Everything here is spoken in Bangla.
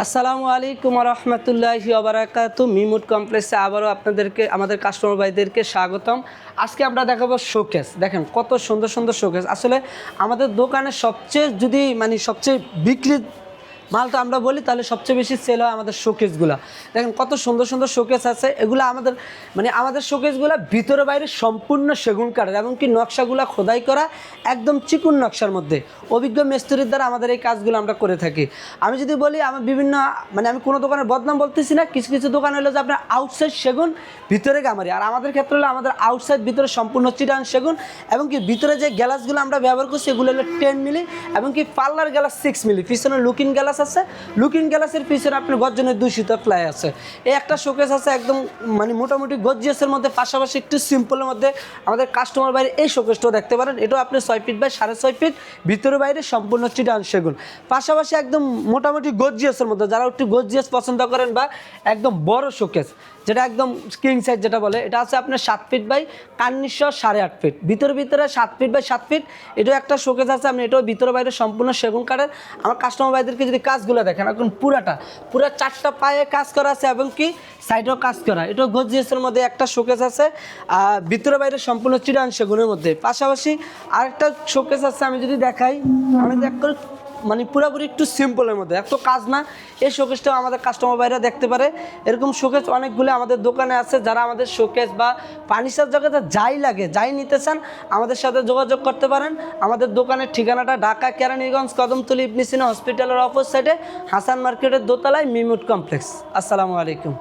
আসসালামু আলাইকুম রহমতুল্লাহি ওবারাকাতু। মিমুড কমপ্লেক্সে আবারও আপনাদেরকে আমাদের কাস্টমার ভাইদেরকে স্বাগতম। আজকে আমরা দেখাবো শোকেস। দেখেন কত সুন্দর সুন্দর শোকেস। আসলে আমাদের দোকানে সবচেয়ে যদি সবচেয়ে বিক্রি মালটা আমরা বলি তাহলে সবচেয়ে বেশি সেল হয় আমাদের শোকেসগুলো। দেখেন কত সুন্দর সুন্দর শোকেস আছে। এগুলো আমাদের শোকেসগুলো ভিতরে বাইরে সম্পূর্ণ সেগুন কাঠের, এমনকি নকশাগুলো খোদাই করা একদম চিকুন নকশার মধ্যে। অভিজ্ঞ মিস্ত্রির দ্বারা আমাদের এই কাজগুলো আমরা করে থাকি। আমি যদি বলি আমার বিভিন্ন আমি কোনো দোকানের বদনাম বলতেছি না, কিছু কিছু দোকান হলো যে আপনার আউটসাইড সেগুন ভিতরে গামারি, আর আমাদের ক্ষেত্রে হলো আমাদের আউটসাইড ভিতরে সম্পূর্ণ চিটান সেগুন, এবং কি ভিতরে যে গ্লাসগুলো আমরা ব্যবহার করছি এগুলো হলো 10 মিলি, এবং কি পাল্লার গ্লাস 6 মিলি। পিছনে লুকিং গ্লাস আছে, লুকিং গ্লাসের পিছনে আপনার গর্জনের 200 প্লাই আছে। এই একটা শোকেস আছে একদম মোটামুটি গর্জিয়াসের মধ্যে, পাশাপাশি একটু সিম্পলের মধ্যে আমাদের কাস্টমার বাইরে এই শোকেসটাও দেখতে পারেন। এটাও আপনি 6 ফিট বাই 6.5 ফিট, ভিতরে বাইরে সম্পূর্ণ চিটান সেগুন। পাশাপাশি একদম মোটামুটি গর্জিয়াসের মধ্যে, যারা একটু গর্জিয়াস পছন্দ করেন বা একদম বড় শোকেস যেটা একদম কিং সাইজ যেটা বলে, এটা আছে আপনার 7 ফিট বাই 8.5 ফিট, ভিতরে 7 ফিট বাই 7 ফিট। এটাও একটা শোকেস আছে, আপনি এটাও ভিতরে বাইরে সম্পূর্ণ সেগুন কাঠের। আমার কাস্টমার ভাইদেরকে যদি কাজগুলো দেখেন, এখন পুরা 4টা পায়ে কাজ করা আছে, এবং কি সাইডেও কাজ করা। এটাও গর্জিয়াসের মধ্যে একটা শোকেস আছে, ভিতরে বাইরে সম্পূর্ণ চিটান সেগুনের মধ্যে। পাশাপাশি আরেকটা শোকেস আছে, আমি যদি দেখাই, আমি পুরোপুরি একটু সিম্পলের মধ্যে, এত কাজ না। এই শোকেসটাও আমাদের কাস্টমার ভাইরা দেখতে পারে। এরকম শোকেস অনেকগুলো আমাদের দোকানে আছে। যারা আমাদের শোকেস বা ফার্নিচার জগতে যাই নিতে চান আমাদের সাথে যোগাযোগ করতে পারেন। আমাদের দোকানের ঠিকানাটা ঢাকা কেরানীগঞ্জ কদমতলী ইবনে সিনা হসপিটালের অপোজিট সাইডে হাসান মার্কেটের দোতলায় মিমুড কমপ্লেক্স। আসসালামু আলাইকুম।